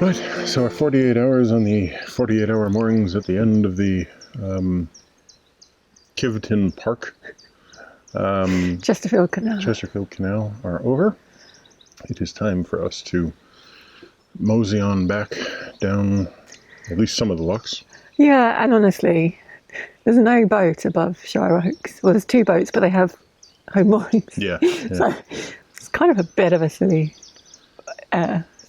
Right, so our 48 hours on the 48-hour moorings at the end of the Kiverton Park, Chesterfield Canal are over. It is time for us to mosey on back down at least some of the locks. Yeah, and honestly, there's no boat above Shireoaks. Well, there's two boats, but they have home moorings. Yeah. So it's kind of a bit of a silly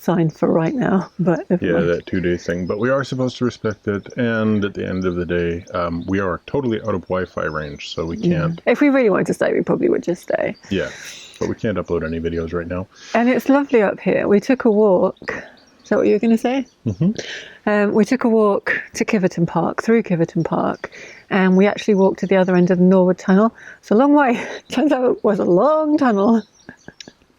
sign for right now. But yeah, that 2-day thing. But we are supposed to respect it, and at the end of the day, we are totally out of Wi-Fi range, so we can't... If we really wanted to stay, we probably would just stay. Yeah, but we can't upload any videos right now. And it's lovely up here. We took a walk. Is that what you were going to say? Mm-hmm. We took a walk to Kiverton Park, through Kiverton Park, and we actually walked to the other end of the Norwood Tunnel. It's a long way. Turns out it was a long tunnel.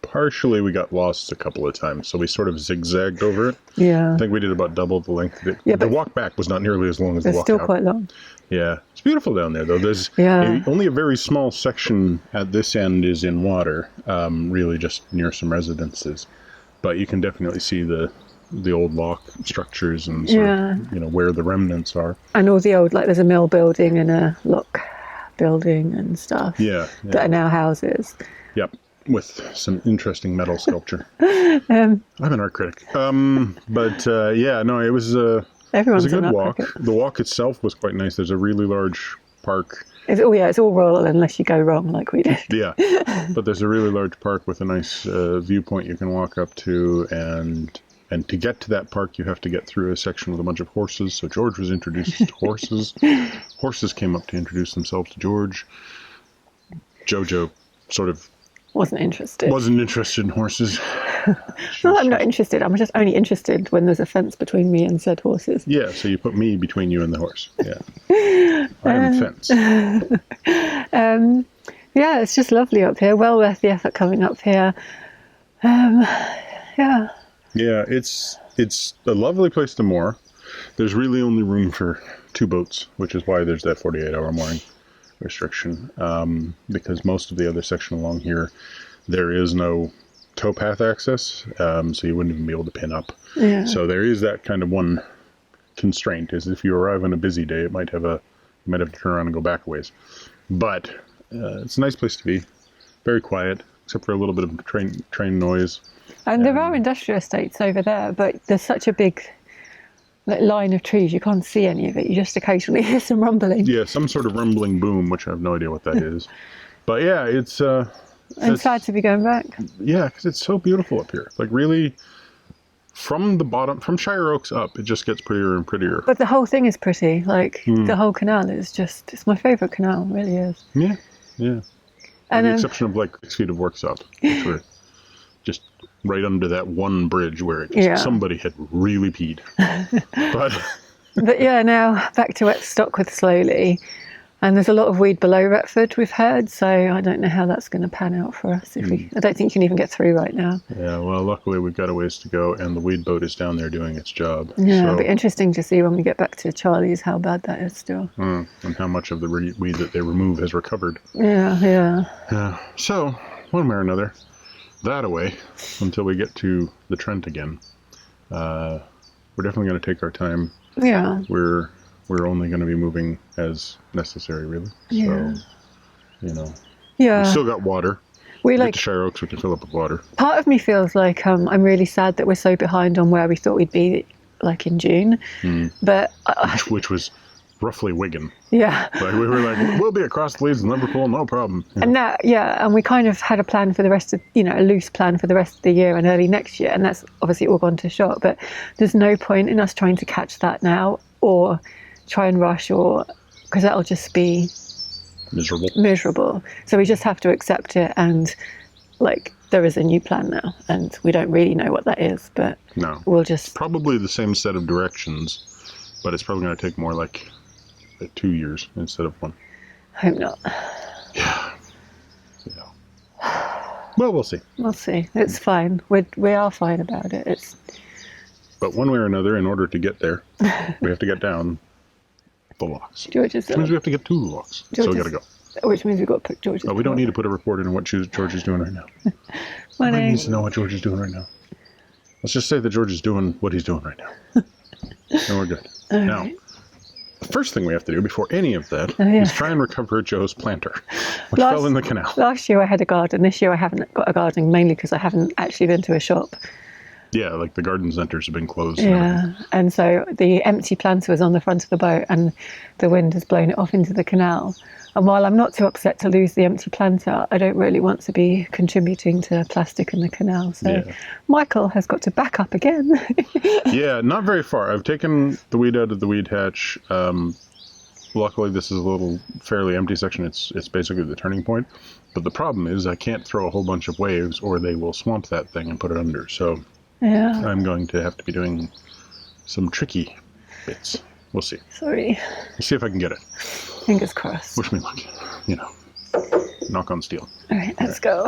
Partially we got lost a couple of times, so we sort of zigzagged over it. Yeah. I think we did about double the length of it. Yeah, the walk back was not nearly as long as the walk It's still out. quite long. Yeah. It's beautiful down there, though. There's only a very small section at this end is in water, really just near some residences. But you can definitely see the old lock structures and sort of, where the remnants are. And all the old, like there's a mill building and a lock building and stuff. That are now houses. Yep. With some interesting metal sculpture. I'm an art critic. It was a good walk. The walk itself was quite nice. There's a really large park. It's all rural unless you go wrong like we did. Yeah, but there's a really large park with a nice viewpoint you can walk up to, and to get to that park you have to get through a section with a bunch of horses. So George was introduced to horses. Horses came up to introduce themselves to George. Jojo sort of wasn't interested in horses. No, I'm not interested. I'm just only interested when there's a fence between me and said horses. Yeah, so you put me between you and the horse. Yeah. I am fence. Yeah, it's just lovely up here. Well worth the effort coming up here. Yeah, it's a lovely place to moor. There's really only room for 2 boats, which is why there's that 48-hour mooring restriction, because most of the other section along here there is no towpath access, so you wouldn't even be able to pin up. So there is that kind of one constraint, is if you arrive on a busy day you might have to turn around and go back a ways. But it's a nice place to be, very quiet except for a little bit of train noise. And there are industrial estates over there, but there's such a big line of trees, you can't see any of it. You just occasionally hear some rumbling. Yeah, some sort of rumbling boom, which I have no idea what that is. But yeah, it's... I'm sad to be going back. Yeah, because it's so beautiful up here. Like really, from the bottom, from Shireoaks up, it just gets prettier and prettier. But the whole thing is pretty. Like the whole canal is just, it's my favourite canal, it really is. Yeah. And with the exception of like 6 feet of works up, which were just right under that one bridge where somebody had really peed. But yeah, now back to wet Stockworth slowly. And there's a lot of weed below Retford, we've heard, so I don't know how that's going to pan out for us. I don't think you can even get through right now. Yeah, well, luckily we've got a ways to go, and the weed boat is down there doing its job. Yeah, it'll be interesting to see when we get back to Charlie's how bad that is still. And how much of the weed that they remove has recovered. Yeah. So, one way or another, that away until we get to the Trent again. We're definitely going to take our time. Yeah. We're only going to be moving as necessary, really. Yeah. So, Yeah. We still got water. We get to Shireoaks, we can fill up with water. Part of me feels like I'm really sad that we're so behind on where we thought we'd be, like in June. But which was roughly Wigan. Yeah. Like we were like, we'll be across the Leeds and Liverpool, no problem. Yeah. And we kind of had a plan for the rest of, a loose plan for the rest of the year and early next year, and that's obviously all gone to shot. But there's no point in us trying to catch that now or try and rush, or because that'll just be miserable. So we just have to accept it, and there is a new plan now, and we don't really know what that is, but we'll just probably the same set of directions, but it's probably going to take more like 2 years instead of 1. Hope not. Yeah. Well, we'll see. It's fine. We are fine about it. But one way or another, in order to get there, we have to get down the locks. Which means we have to get 2 locks. So we got to go. Which means we've got to put George's. Oh, we don't need to put a report in on what George is doing right now. Nobody needs to know what George is doing right now. Let's just say that George is doing what he's doing right now. And we're good. All Now, right. the first thing we have to do before any of that yeah. is try and recover Joe's planter, which fell in the canal. Last year I had a garden. This year I haven't got a garden, mainly because I haven't actually been to a shop. Yeah, like the garden centers have been closed. Yeah, and so the empty planter was on the front of the boat and the wind has blown it off into the canal. And while I'm not too upset to lose the empty planter, I don't really want to be contributing to plastic in the canal. So Michael has got to back up again. Yeah, not very far. I've taken the weed out of the weed hatch. Luckily, this is a little fairly empty section. It's basically the turning point. But the problem is I can't throw a whole bunch of waves or they will swamp that thing and put it under. So yeah, I'm going to have to be doing some tricky bits. We'll see. Sorry. We'll see if I can get it. Fingers crossed. Wish me luck. You know, knock on steel. All right, let's go.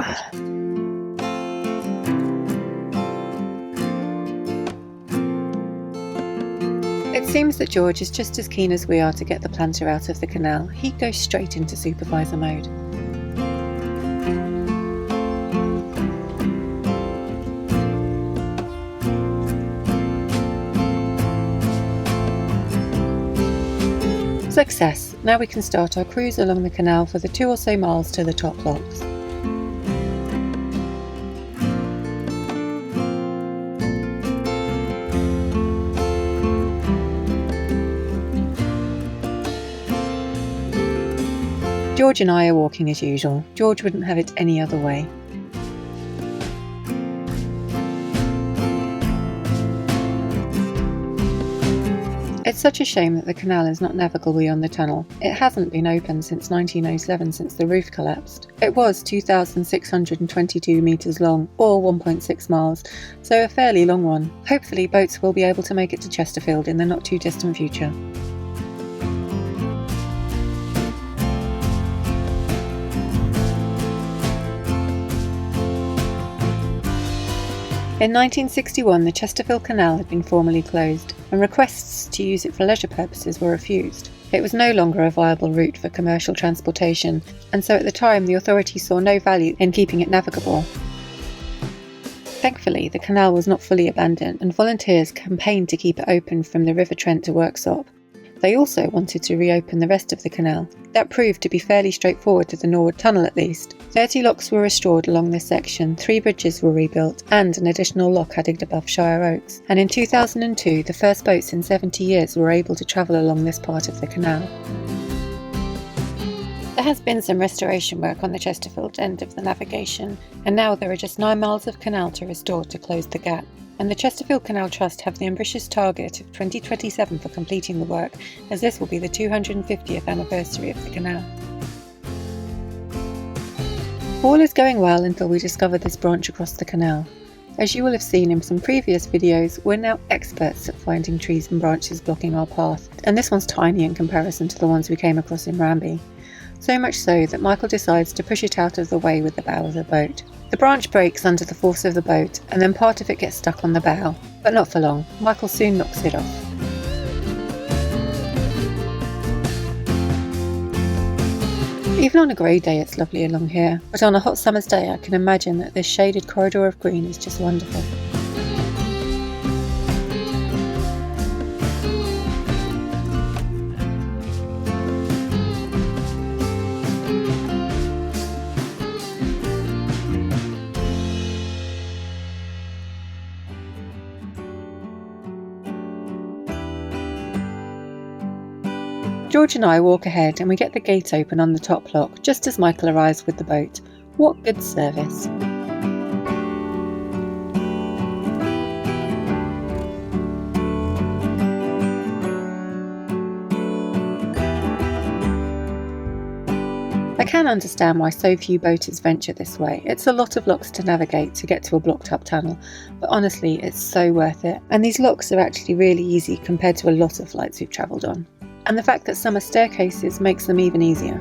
It seems that George is just as keen as we are to get the planter out of the canal. He goes straight into supervisor mode. Success! Now we can start our cruise along the canal for the 2 or so miles to the top locks. George and I are walking as usual. George wouldn't have it any other way. It's such a shame that the canal is not navigable beyond the tunnel. It hasn't been open since 1907, since the roof collapsed. It was 2,622 metres long, or 1.6 miles, so a fairly long one. Hopefully boats will be able to make it to Chesterfield in the not too distant future. In 1961, the Chesterfield Canal had been formally closed, and requests to use it for leisure purposes were refused. It was no longer a viable route for commercial transportation, and so at the time the authorities saw no value in keeping it navigable. Thankfully, the canal was not fully abandoned, and volunteers campaigned to keep it open from the River Trent to Worksop. They also wanted to reopen the rest of the canal. That proved to be fairly straightforward to the Norwood Tunnel at least. 30 locks were restored along this section, 3 bridges were rebuilt, and an additional lock added above Shireoaks. And in 2002, the first boats in 70 years were able to travel along this part of the canal. There has been some restoration work on the Chesterfield end of the navigation, and now there are just 9 miles of canal to restore to close the gap. And the Chesterfield Canal Trust have the ambitious target of 2027 for completing the work, as this will be the 250th anniversary of the canal. All is going well until we discover this branch across the canal. As you will have seen in some previous videos, we're now experts at finding trees and branches blocking our path, and this one's tiny in comparison to the ones we came across in Ramby. So much so that Michael decides to push it out of the way with the bow of the boat. The branch breaks under the force of the boat, and then part of it gets stuck on the bow, but not for long. Michael soon knocks it off. Even on a grey day it's lovely along here, but on a hot summer's day I can imagine that this shaded corridor of green is just wonderful. George and I walk ahead and we get the gate open on the top lock just as Michael arrives with the boat. What good service. I can understand why so few boaters venture this way. It's a lot of locks to navigate to get to a blocked up tunnel, but honestly it's so worth it. And these locks are actually really easy compared to a lot of flights we've travelled on. And the fact that some are staircases makes them even easier.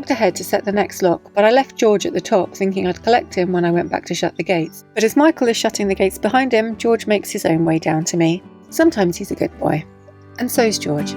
walked ahead to set the next lock, but I left George at the top thinking I'd collect him when I went back to shut the gates. But as Michael is shutting the gates behind him, George makes his own way down to me. Sometimes he's a good boy. And so's George.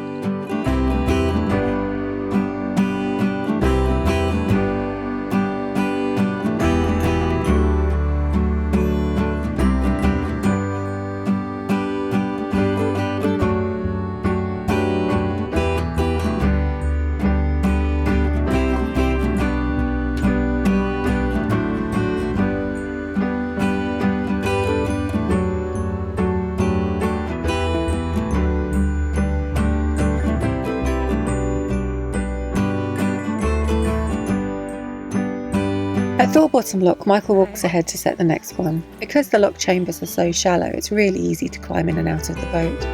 At Thorpe Bottom Lock, Michael walks ahead to set the next one. Because the lock chambers are so shallow, it's really easy to climb in and out of the boat.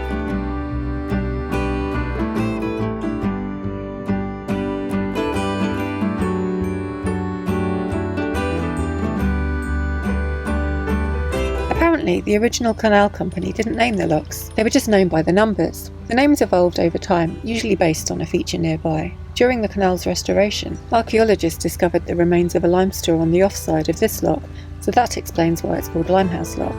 Apparently, the original Canal company didn't name the locks, they were just known by the numbers. The names evolved over time, usually based on a feature nearby. During the canal's restoration, archaeologists discovered the remains of a lime store on the offside of this lock, so that explains why it's called Limehouse Lock.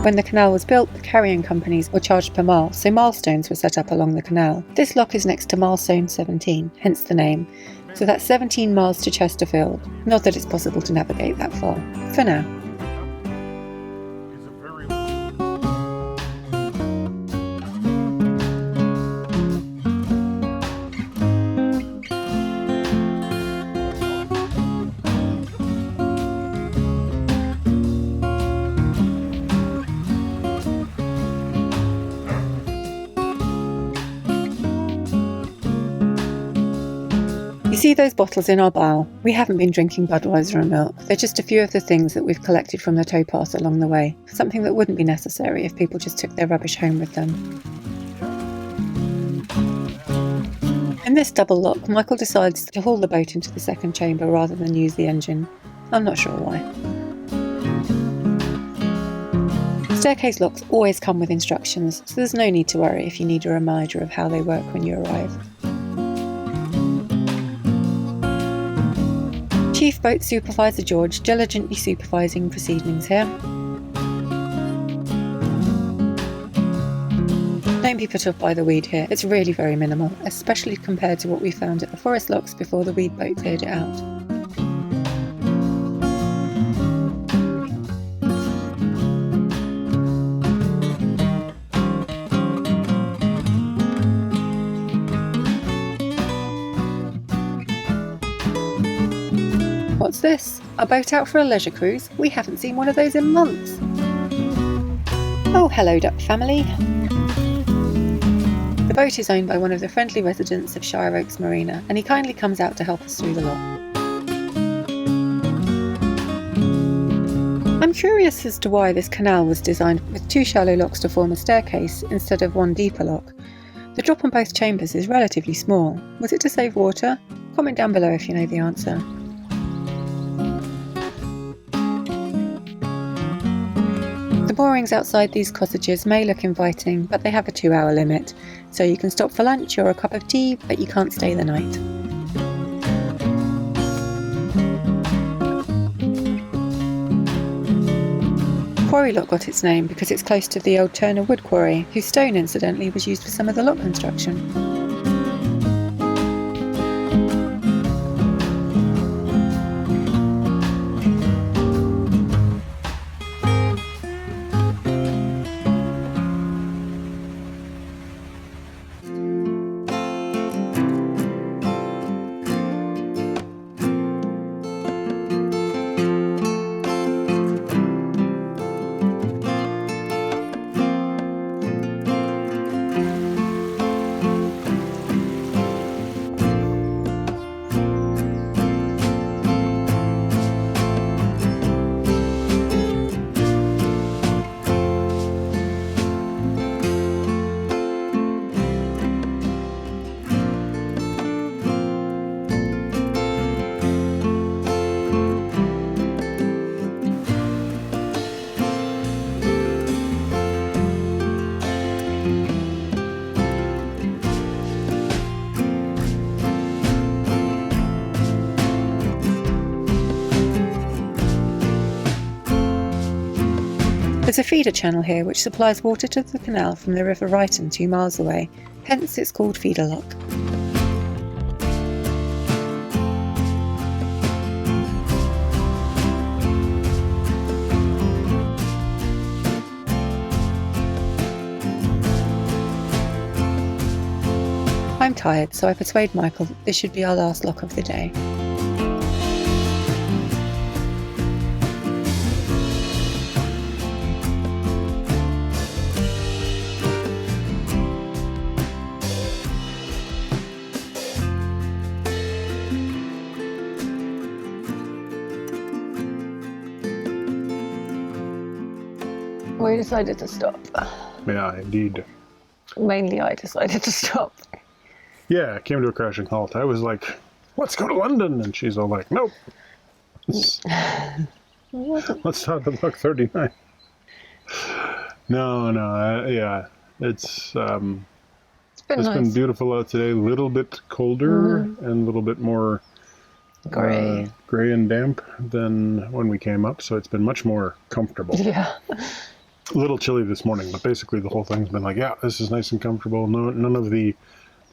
When the canal was built, the carrying companies were charged per mile, so milestones were set up along the canal. This lock is next to milestone 17, hence the name. So that's 17 miles to Chesterfield. Not that it's possible to navigate that far. For now. You see those bottles in our bow? We haven't been drinking Budweiser and milk. They're just a few of the things that we've collected from the towpath along the way. Something that wouldn't be necessary if people just took their rubbish home with them. In this double lock, Michael decides to haul the boat into the second chamber rather than use the engine. I'm not sure why. Staircase locks always come with instructions, so there's no need to worry if you need a reminder of how they work when you arrive. Chief Boat Supervisor George diligently supervising proceedings here. Don't be put off by the weed here, it's really very minimal, especially compared to what we found at the forest locks before the weed boat cleared it out. What's this? A boat out for a leisure cruise? We haven't seen one of those in months. Oh, hello duck family. The boat is owned by one of the friendly residents of Shireoaks Marina, and he kindly comes out to help us through the lock. I'm curious as to why this canal was designed with two shallow locks to form a staircase instead of one deeper lock. The drop on both chambers is relatively small. Was it to save water? Comment down below if you know the answer. The moorings outside these cottages may look inviting, but they have a 2-hour limit, so you can stop for lunch or a cup of tea, but you can't stay the night. Quarry Lock got its name because it's close to the old TURNERWOOD quarry, whose stone incidentally was used for some of the lock construction. There's a feeder channel here which supplies water to the canal from the River Ryton 2 miles away, hence it's called Feeder Lock. I'm tired, so I persuade Michael that this should be our last lock of the day. We decided to stop. Yeah, indeed. Mainly I decided to stop. Yeah, it came to a crashing halt. I was like, let's go to London. And she's all like, nope. Let's stop at lock 39. No, yeah. It's been beautiful out today. A little bit colder and a little bit more gray and damp than when we came up. So it's been much more comfortable. Yeah. A little chilly this morning, but basically the whole thing's been like, yeah, this is nice and comfortable. No, none of the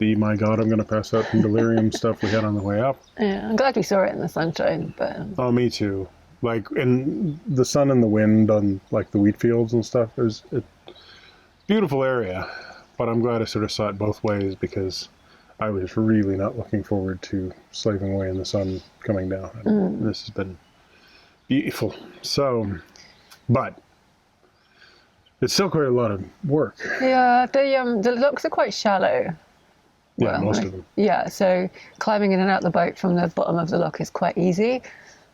my God, I'm going to pass out from delirium stuff we had on the way up. Yeah, I'm glad we saw it in the sunshine, but... Oh, me too. Like, and the sun and the wind on, like, the wheat fields and stuff, it's a beautiful area. But I'm glad I sort of saw it both ways, because I was really not looking forward to slaving away in the sun coming down. And this has been beautiful. So, but... it's still quite a lot of work. Yeah, the locks are quite shallow. Yeah, most of them. Yeah, so climbing in and out the boat from the bottom of the lock is quite easy.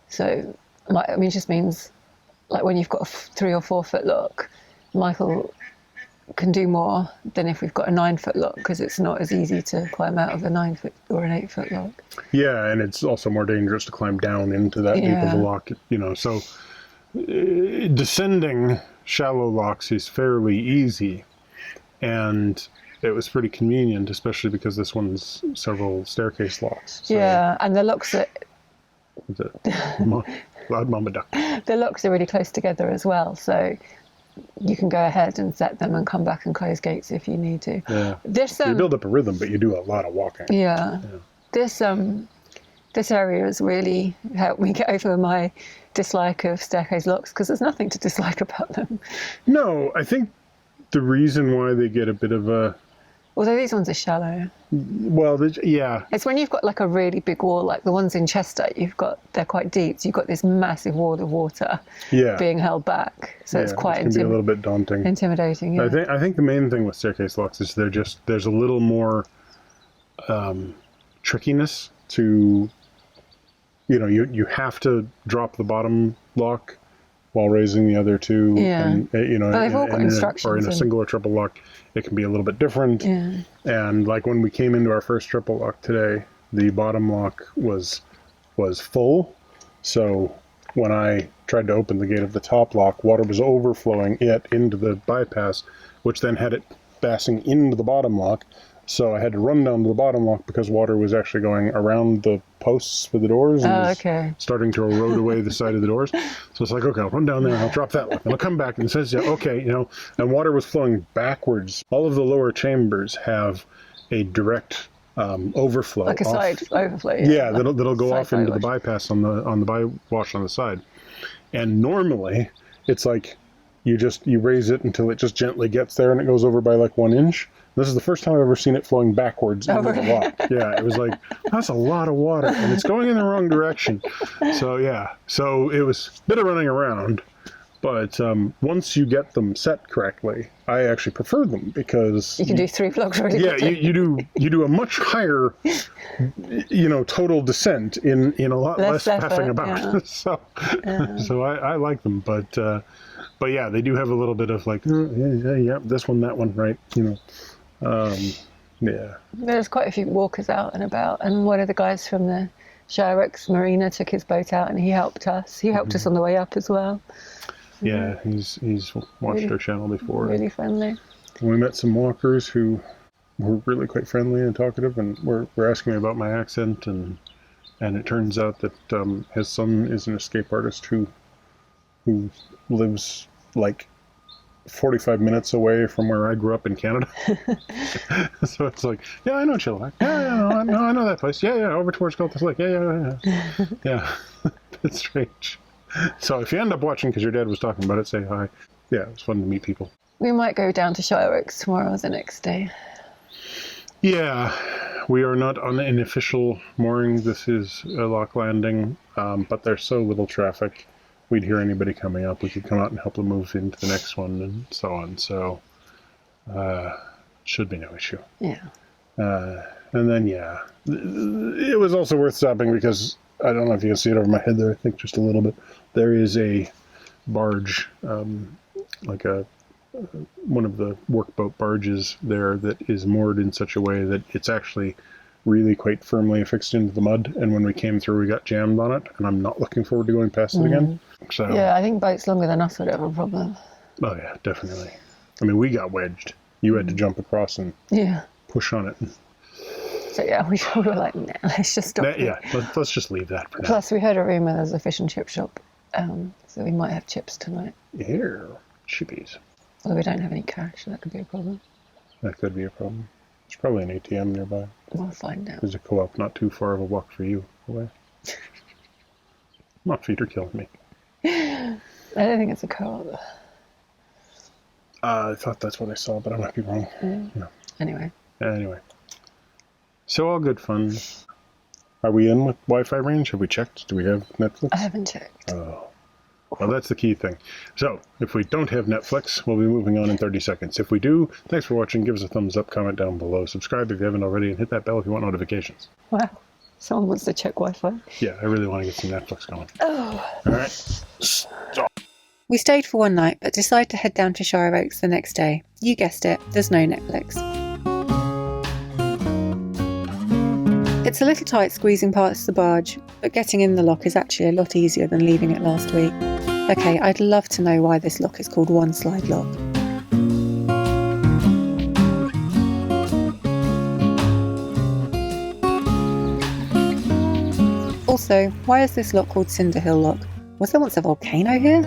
So, I mean, it just means, like, when you've got a 3 or 4 foot lock, Michael can do more than if we've got a 9 foot lock, because it's not as easy to climb out of a 9 foot or an 8 foot lock. Yeah, and it's also more dangerous to climb down into that deep of a lock, you know, so descending shallow locks is fairly easy, and it was pretty convenient, especially because this one's several staircase locks. So yeah, and the locks are... loud mama duck. The locks are really close together as well, so you can go ahead and set them and come back and close gates if you need to. Yeah. This, you build up a rhythm, but you do a lot of walking. Yeah. This area has really helped me get over my dislike of staircase locks, because there's nothing to dislike about them. No, I think the reason why they get a bit of a... although these ones are shallow. Well, yeah. It's when you've got like a really big wall, like the ones in Chester, they're quite deep, so you've got this massive wall of water being held back. So it's quite be a little bit daunting. Intimidating, yeah. I think the main thing with staircase locks is there's a little more trickiness to... you know, you have to drop the bottom lock while raising the other two. Yeah. And, you know, but they've all got instructions. Or in a single or triple lock, it can be a little bit different. Yeah. And like when we came into our first triple lock today, the bottom lock was full. So when I tried to open the gate of the top lock, water was overflowing it into the bypass, which then had it passing into the bottom lock. So I had to run down to the bottom lock because water was actually going around the posts for the doors and starting to erode away the side of the doors. So it's like, okay, I'll run down there and I'll drop that lock. And I'll come back and it says, okay, you know, and water was flowing backwards. All of the lower chambers have a direct overflow. Like a side overflow. Yeah, that'll go off into the bypass on the bywash on the side. And normally it's like you raise it until it just gently gets there and it goes over by like 1 inch. This is the first time I've ever seen it flowing backwards into the lock. Yeah, it was like, that's a lot of water, and it's going in the wrong direction. So, yeah. So it was a bit of running around, but once you get them set correctly, I actually prefer them because... you can do 3 blocks really quickly. Yeah, you do a much higher, you know, total descent in a lot less faffing about. Yeah. So I like them, but yeah, they do have a little bit of like, yeah, this one, that one, right, you know. Yeah. There's quite a few walkers out and about, and one of the guys from the Shireoaks marina took his boat out and he helped us. He helped us on the way up as well. Yeah, he's watched our channel before. Really friendly. And we met some walkers who were really quite friendly and talkative, and were asking me about my accent, and it turns out that his son is an escape artist who lives like 45 minutes away from where I grew up in Canada. So it's like, yeah, I know Chilliwack. Yeah, I know that place. Yeah, over towards Cultus Lake. Yeah. Yeah, it's strange. So if you end up watching because your dad was talking about it, say hi. Yeah, it was fun to meet people. We might go down to Shireoaks tomorrow or the next day. Yeah, we are not on an official mooring. This is a lock landing, but there's so little traffic. We'd hear anybody coming up. We could come out and help them move into the next one and so on. So, should be no issue. Yeah. And then, yeah, it was also worth stopping because I don't know if you can see it over my head there. I think just a little bit. There is a barge, like one of the workboat barges there that is moored in such a way that it's actually really quite firmly affixed into the mud, and when we came through we got jammed on it, and I'm not looking forward to going past it again. So yeah, I think boats longer than us would have a problem. Oh yeah, definitely. I mean, we got wedged. You had to jump across and push on it. So yeah, we were like, nah, let's just stop. Let's just leave that for now. Plus we heard a rumour there's a fish and chip shop, so we might have chips tonight. Here, chippies. Although we don't have any cash, so that could be a problem. That could be a problem. There's probably an ATM nearby. We'll find out. There's a co-op not too far of a walk for you away. My feet are killing me. I don't think it's a co-op. I thought that's what I saw, but I might be wrong. No. Anyway. So all good fun. Are we in with Wi-Fi range? Have we checked? Do we have Netflix? I haven't checked. Oh. Well, that's the key thing. So, if we don't have Netflix, we'll be moving on in 30 seconds. If we do, thanks for watching. Give us a thumbs up, comment down below, subscribe if you haven't already, and hit that bell if you want notifications. Wow. Someone wants to check Wi-Fi. Yeah, I really want to get some Netflix going. Oh. All right. Stop. We stayed for one night, but decided to head down to Shireoaks the next day. You guessed it, there's no Netflix. It's a little tight squeezing past the barge, but getting in the lock is actually a lot easier than leaving it last week. Okay, I'd love to know why this lock is called One Slide Lock. Also, why is this lock called CINDERHILL Lock? Was there once a volcano here?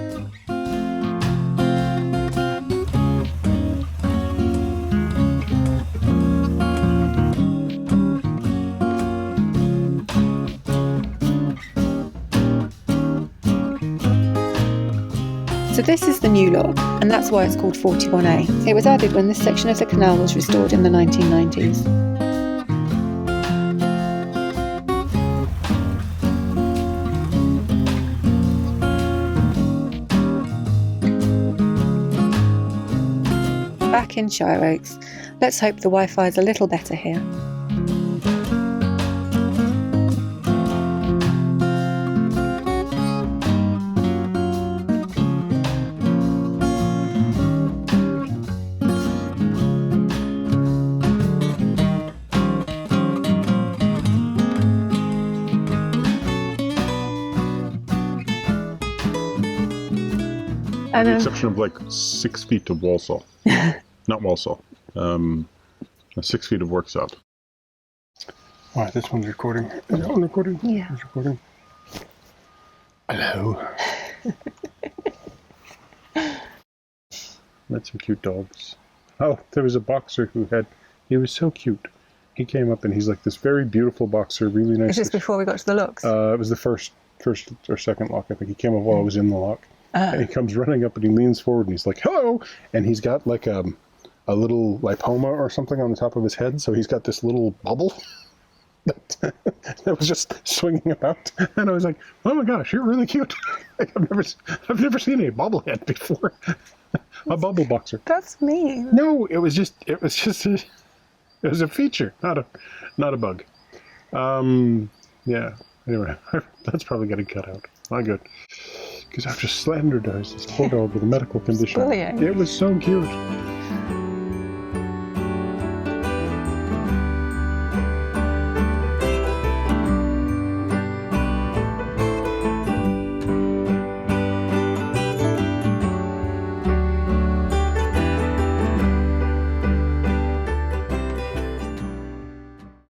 So this is the new lock, and that's why it's called 41A. It was added when this section of the canal was restored in the 1990s. Back in Shireoaks, let's hope the Wi-Fi is a little better here. With the exception of like 6 feet of Walsall. Not Walsall. 6 feet of workshop. Alright, this one's recording. Is that one recording? Yeah. It's recording. Hello. Met some cute dogs. Oh, there was a boxer he was so cute. He came up and he's like this very beautiful boxer, really nice. Is this before we got to the locks? It was the first or second lock, I think. He came up while I was in the lock. And he comes running up and he leans forward and he's like, hello! And he's got like a little lipoma or something on the top of his head. So he's got this little bubble that was just swinging about. And I was like, oh my gosh, you're really cute. Like, I've never seen a bobblehead before. A bubble boxer. That's me. No, it was a feature, not a bug. Yeah. Anyway, that's probably getting cut out. My good. Because I've just slanderized this poor dog with a medical condition. Bullying. It was so cute.